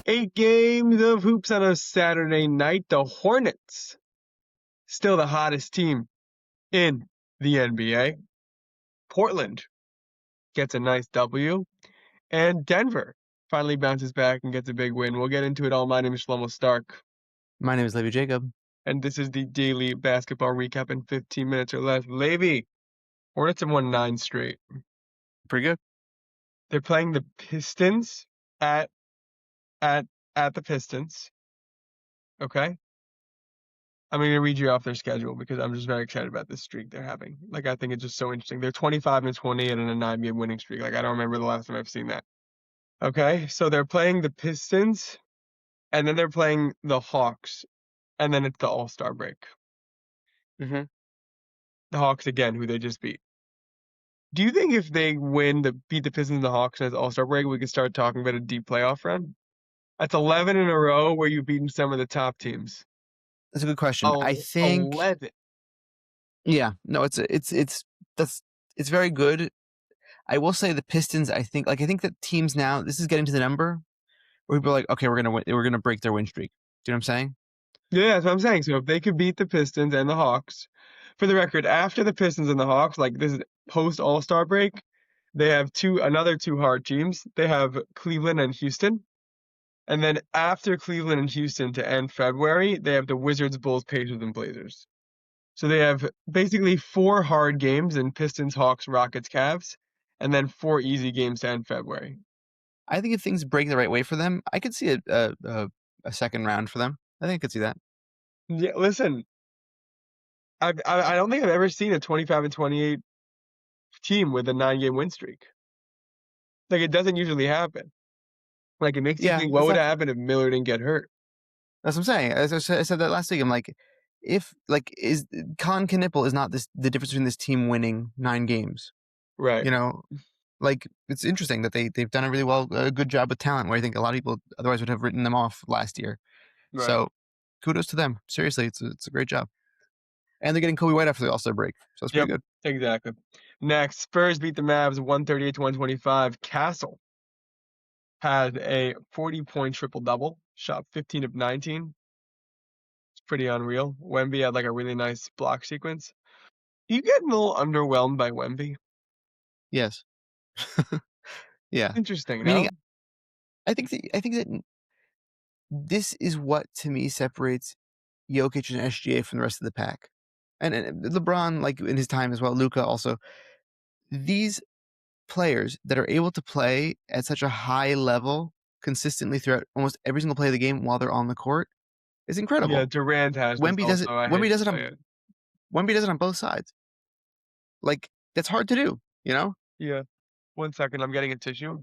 8 games of hoops on a Saturday night. The Hornets, still the hottest team in the NBA. Portland gets a nice W. And Denver finally bounces back and gets a big win. We'll get into it all. My name is Shlomo Stark. My name is Levi Jacob. And this is the daily basketball recap in 15 minutes or less. Levi, Hornets have won 9 straight. Pretty good. They're playing the Pistons at the Pistons. Okay? I'm going to read you off their schedule because I'm just very excited about this streak they're having. Like, I think it's just so interesting. They're 25-28 and a 9-game winning streak. Like, I don't remember the last time I've seen that. Okay? So they're playing the Pistons, and then they're playing the Hawks, and then it's the All-Star break. Mm-hmm. The Hawks again, who they just beat. Do you think if they beat the Pistons and the Hawks as All-Star break, we could start talking about a deep playoff run? That's 11 in a row where you've beaten some of the top teams. That's a good question. I think 11. Yeah, no, it's very good. I will say the Pistons, I think that teams now, this is getting to the number where people are like, okay, we're gonna break their win streak. Do you know what I'm saying? Yeah, that's what I'm saying. So if they could beat the Pistons and the Hawks, for the record, after the Pistons and the Hawks, like this is post All-Star break, they have another two hard teams. They have Cleveland and Houston. And then after Cleveland and Houston to end February, they have the Wizards, Bulls, Pacers, and Blazers. So they have basically 4 hard games in Pistons, Hawks, Rockets, Cavs, and then 4 easy games to end February. I think if things break the right way for them, I could see a second round for them. I think I could see that. Yeah, listen, I don't think I've ever seen a 25-28 team with a 9-game win streak. Like, it doesn't usually happen. Like, it makes you think, what would happen if Miller didn't get hurt? That's what I'm saying. As I said that last week, I'm like, if is Colin Knippel is not the difference between this team winning 9 games. Right. You know, like it's interesting that they've done a good job with talent where I think a lot of people otherwise would have written them off last year. Right. So kudos to them. Seriously, it's a great job. And they're getting Kobe White after the All-Star break. So it's pretty good. Exactly. Next, Spurs beat the Mavs 138-125. Castle had a 40-point triple-double, shot 15 of 19. It's pretty unreal. Wemby had like a really nice block sequence. You getting a little underwhelmed by Wemby? Yes. Yeah. Interesting. Meaning, No? I think that this is what to me separates Jokic and SGA from the rest of the pack. And LeBron, like in his time as well, Luka also. These players that are able to play at such a high level consistently throughout almost every single play of the game while they're on the court is incredible. Yeah, Durant has Wemby does it. Wemby does it on both sides. Like that's hard to do, you know? Yeah. 1 second, I'm getting a tissue.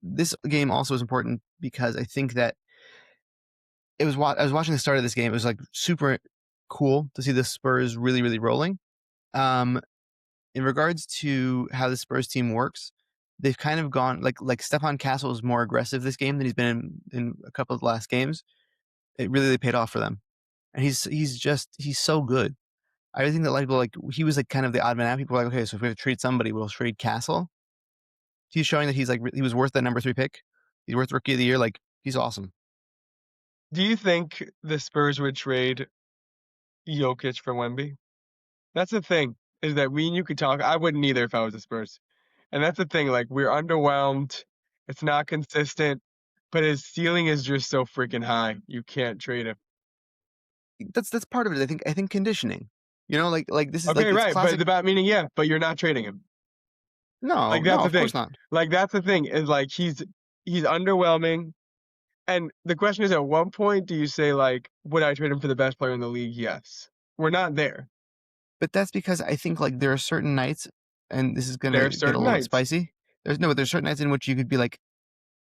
This game also is important because I think that I was watching the start of this game. It was like super cool to see the Spurs really, really rolling. In regards to how the Spurs team works, they've kind of gone like Stephon Castle is more aggressive this game than he's been in a couple of the last games. It really paid off for them, and he's so good. I think that a lot of people he was like kind of the odd man out. People were like, okay, so if we have to trade somebody, we'll trade Castle. He's showing that he was worth that number 3 pick. He's worth Rookie of the Year. Like he's awesome. Do you think the Spurs would trade Jokic for Wemby? That's the thing, is that me and you could talk. I wouldn't either if I was the Spurs. And that's the thing, like, we're underwhelmed. It's not consistent, but his ceiling is just so freaking high. You can't trade him. That's part of it. I think conditioning. You know, like this is okay, like right. classic. But it's about meaning, yeah, but you're not trading him. No, like that's no, the of thing. course not. Like that's the thing is like he's underwhelming. And the question is, at what point do you say like, would I trade him for the best player in the league? Yes. We're not there. But that's because I think like there are certain nights, and this is gonna get a little bit spicy. There's certain nights in which you could be like,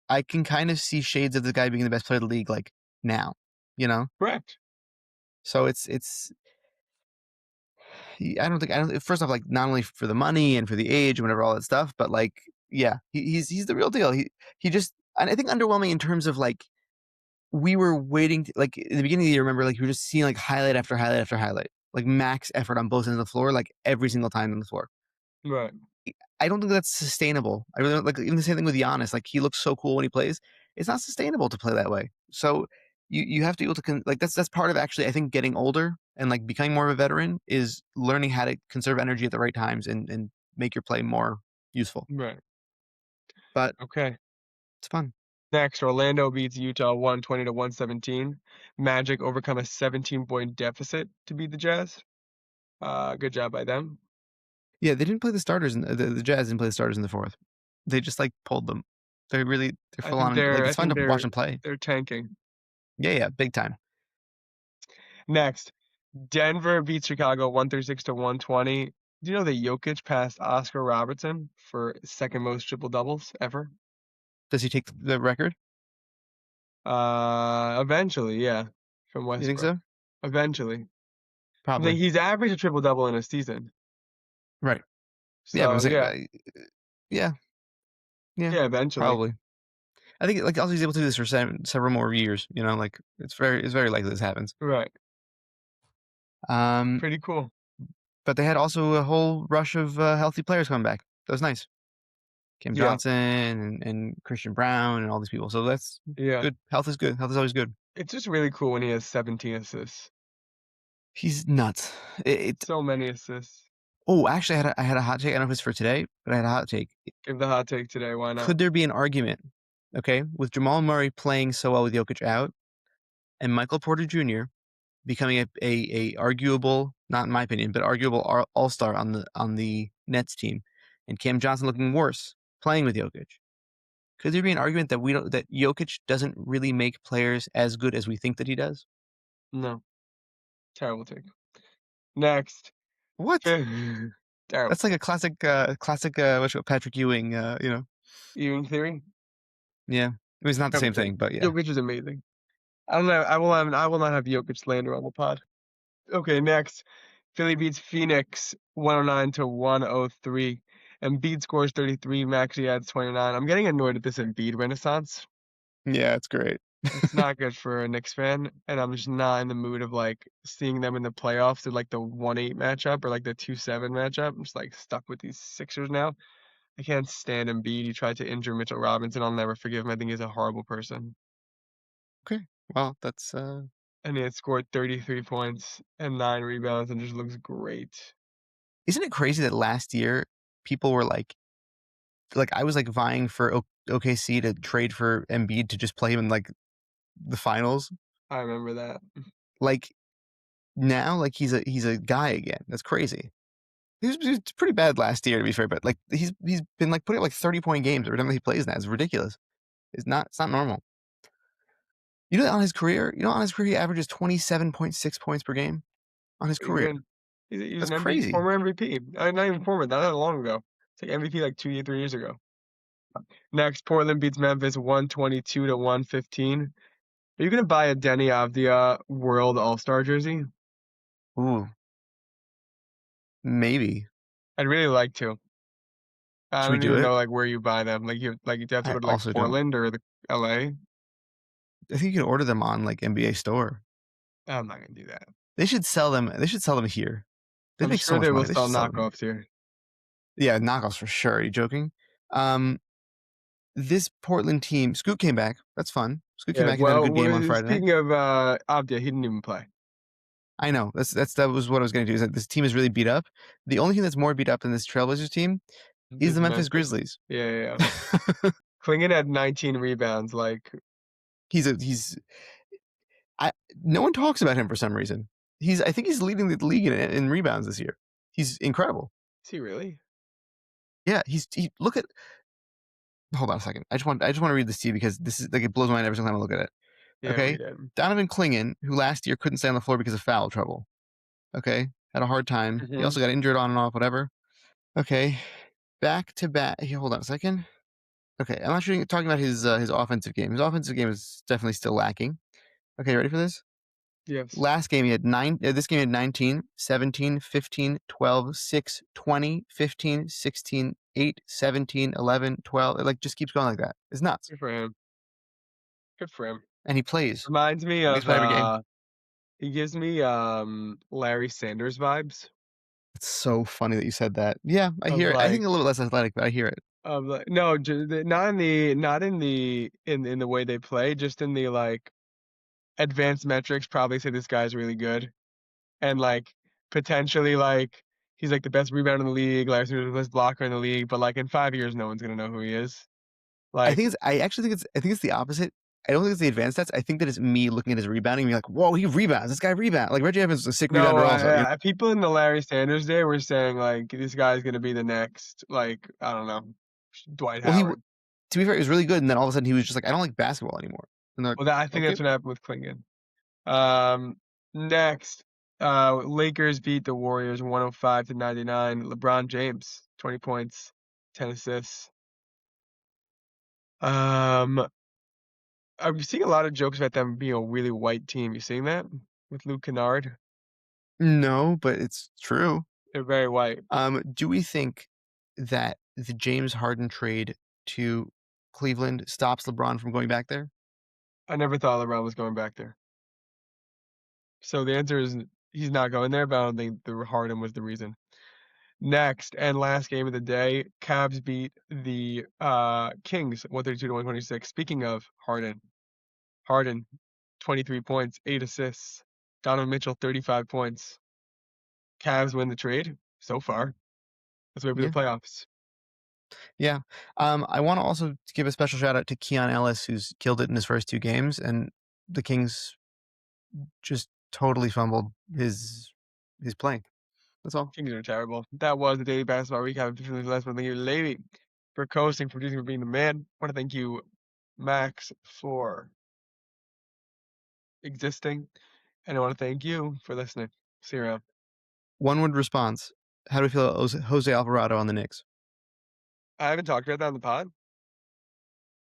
I can kind of see shades of the guy being the best player of the league like now, you know? Correct. So it's I don't first off, like not only for the money and for the age and whatever, all that stuff, but like, yeah, he's the real deal. He just, and I think underwhelming in terms of like, we were waiting to, like in the beginning of the year, remember, like we were just seeing like highlight after highlight after highlight, like max effort on both ends of the floor, like every single time on the floor. Right. I don't think that's sustainable. I really don't, like even the same thing with Giannis. Like he looks so cool when he plays. it's not sustainable to play that way. So you have to be able to like that's part of actually I think getting older and like becoming more of a veteran is learning how to conserve energy at the right times and make your play more useful. Right. But Okay. it's fun. Next, Orlando beats Utah 120 to 117. Magic overcome a 17-point deficit to beat the Jazz. Good job by them. Yeah, they didn't play the starters. The Jazz didn't play the starters in the fourth. They just like pulled them. They're I full think on. Like they're I it's fun think to watch they're them play. they're tanking. Yeah, big time. Next, Denver beats Chicago 136 to 120. Do you know that Jokic passed Oscar Robertson for second most triple doubles ever? Does he take the record? Eventually, yeah, from You think Westbrook. so? Eventually, I think Probably. he's averaged a triple double in a season. Right. Yeah, but I'm So saying, yeah, yeah, yeah, yeah, eventually, probably. I think like also he's able to do this for several more years. You know, like it's very likely this happens. right. Um, Pretty cool. but they had also a whole rush of healthy players coming back. That was nice. Cam Yeah, Johnson and Christian Brown and all these people. So that's yeah. good. Health is good. Health is always good. It's just really cool when he has 17 assists. He's nuts. So many assists. Oh, actually, I had a hot take. I don't know if it's for today, but I had a hot take. Give the hot take today. Why not? Could there be an argument, okay, with Jamal Murray playing so well with Jokic out and Michael Porter Jr. becoming a arguable, not in my opinion, but arguable all-star on the Nets team, and Cam Johnson looking worse playing with Jokic? Could there be an argument that that Jokic doesn't really make players as good as we think that he does? No. Terrible take. Next. What? Terrible. That's like a classic Patrick Ewing, Ewing theory. yeah. I mean, it's not the Terrible same take. thing, but yeah. Jokic is amazing. I don't know. I will not have Jokic slander on the pod. Okay, next. Philly beats Phoenix 109 to 103. Embiid scores 33. Maxey adds 29. I'm getting annoyed at this Embiid renaissance. Yeah, it's great. It's not good for a Knicks fan, and I'm just not in the mood of like seeing them in the playoffs at like the 1-8 matchup or like the 2-7 matchup. I'm just like stuck with these Sixers now. I can't stand Embiid. He tried to injure Mitchell Robinson. I'll never forgive him. I think he's a horrible person. Okay. Well, that's And he had scored 33 points and 9 rebounds and just looks great. isn't it crazy that last year people were like I was like vying for OKC to trade for Embiid to just play him in like the finals. I remember that. Like now, like he's a guy again. That's crazy. He was pretty bad last year to be fair, but like he's been like putting up like 30-point games every time he plays now. It's ridiculous. It's not normal. You know, on his career, he averages 27.6 points per game on his Pretty career. good. He's That's an MVP, crazy. former MVP. Not even former, not that long ago. It's like MVP like 3 years ago. Next, Portland beats Memphis 122 to 115. Are you gonna buy a Denny Avdia World All-Star jersey? Ooh, maybe. I'd really like to. I Should we don't do even it? know like where you buy them. Like you have to I go to like also don't. Portland or the LA. I think you can order them on like NBA Store. I'm not gonna do that. They should sell them. They should sell them here. They I'm make so sure much they will money. They sell should sell them. knockoffs here. Yeah, knockoffs for sure. Are you joking? This Portland team, Scoot came back. That's fun. Scoot came Yeah, back and had a good game on well, Friday night. speaking of Avdia, he didn't even play. I know. That was what I was going to do. Is that this team is really beat up. The only thing that's more beat up than this Trailblazers team is Just the Memphis Memphis. Grizzlies. Yeah. Klingon had 19 rebounds. Like, he's I no one talks about him for some reason. I think he's leading the league in rebounds this year. He's incredible. is he really? Yeah, look at. Hold on a second. I just want to read this to you because this is like it blows my mind every single time I look at it. Yeah, Okay, read it. Donovan Klingon, who last year couldn't stay on the floor because of foul trouble. Okay, had a hard time. He Mm-hmm. also got injured on and off, whatever. Okay, back to back. Here, hold on a second. Okay, I'm actually talking about his offensive game. His offensive game is definitely still lacking. Okay, ready for this? Yes. Last game he had 9. This game he had 19, 17, 15, 12, 6, 20, 15, 16, 8, 17, 11, 12. It like just keeps going like that. It's nuts. Good for him. Good for him. And he plays. Reminds me He makes of play every game. he gives me Larry Sanders vibes It's so funny that you said that. Yeah, I of hear it. I like think a little less athletic, but I hear it. of like no, not in the way they play, just in the like advanced metrics. Probably say this guy's really good, and like potentially like he's like the best rebounder in the league, like the best blocker in the league. But like in 5 years, no one's gonna know who he is. Like I actually think it's the opposite. I don't think it's the advanced stats. I think that it's me looking at his rebounding and being like, whoa, he rebounds. This guy rebounds. Like Reggie Evans is a sick no, rebounder also. You know? people in the Larry Sanders day were saying like this guy's gonna be the next like I don't know Dwight Well, Howard. to be fair, he was really good, and then all of a sudden he was just like, I don't like basketball anymore. And they're like, Well, I think okay. that's what happened with Klingon. Next, Lakers beat the Warriors 105-99. LeBron James, 20 points, 10 assists. Um, I'm seeing a lot of jokes about them being a really white team. You seeing that with Luke Kennard? No, but it's true. They're very white. Do we think that the James Harden trade to Cleveland stops LeBron from going back there? I never thought LeBron was going back there. So the answer is he's not going there, but I don't think the Harden was the reason. Next and last game of the day, Cavs beat the Kings 132-126. Speaking of Harden, 23 points, 8 assists. Donovan Mitchell, 35 points. Cavs win the trade so far. Let's wait for the Yeah. playoffs. Yeah. I want to also give a special shout out to Keon Ellis, who's killed it in his first 2 games, and the Kings just totally fumbled his playing. That's all. Kings are terrible. That was the Daily Basketball Recap. Last one. Thank you, Levi, for coasting, for producing, for being the man. I want to thank you, Max, for existing. And I want to thank you for listening. See you around. One word response. How do we feel about Jose Alvarado on the Knicks? I haven't talked about that on the pod.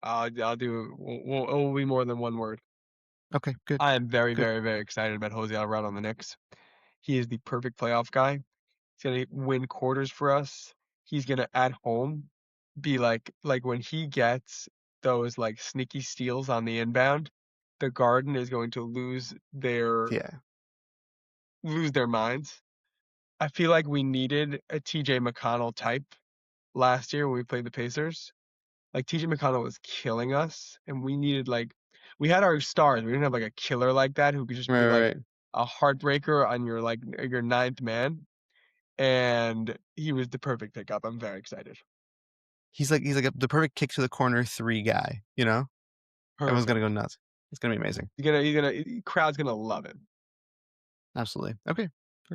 I'll do. It will be more than one word. Okay, good. I am very, Good. very, very excited about Jose Alvarado on the Knicks. He is the perfect playoff guy. He's gonna win quarters for us. He's gonna at home be like when he gets those like sneaky steals on the inbound, the Garden is going to Yeah. lose their minds. I feel like we needed a TJ McConnell type last year when we played the Pacers. Like TJ McConnell was killing us, and we had our stars. We didn't have like a killer like that who could just be Right, like right. a heartbreaker on your ninth man. And he was the perfect pickup. I'm very excited. He's like the perfect kick to the corner 3 guy, you know? Everyone's gonna Perfect. go nuts. It's gonna be amazing. Crowd's gonna love it. Absolutely. Okay.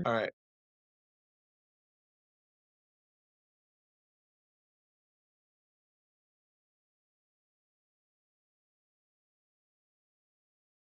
All right.